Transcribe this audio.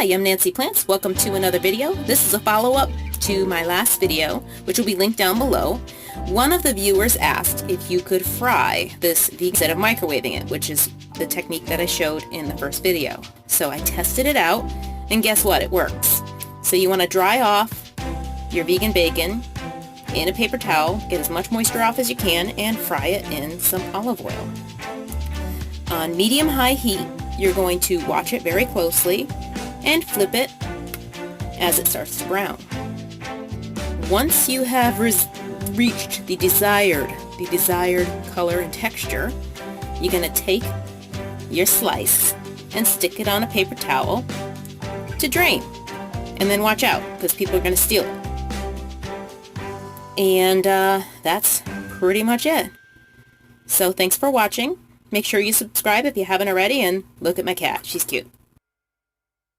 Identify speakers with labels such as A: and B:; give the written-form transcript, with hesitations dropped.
A: Hi, I'm Nancy Plants. Welcome to another video. This is a follow-up to my last video, which will be linked down below. One of the viewers asked if you could fry this vegan instead of microwaving it, which is the technique that I showed in the first video. So I tested it out, and guess what? It works. So you want to dry off your vegan bacon in a paper towel, get as much moisture off as you can, and fry it in some olive oil. On medium-high heat, you're going to watch it very closely and flip it as it starts to brown. Once you have reached the desired color and texture, you're going to take your slice and stick it on a paper towel to drain. And then watch out, because people are going to steal it. And that's pretty much it. So thanks for watching. Make sure you subscribe if you haven't already, and look at my cat. She's cute.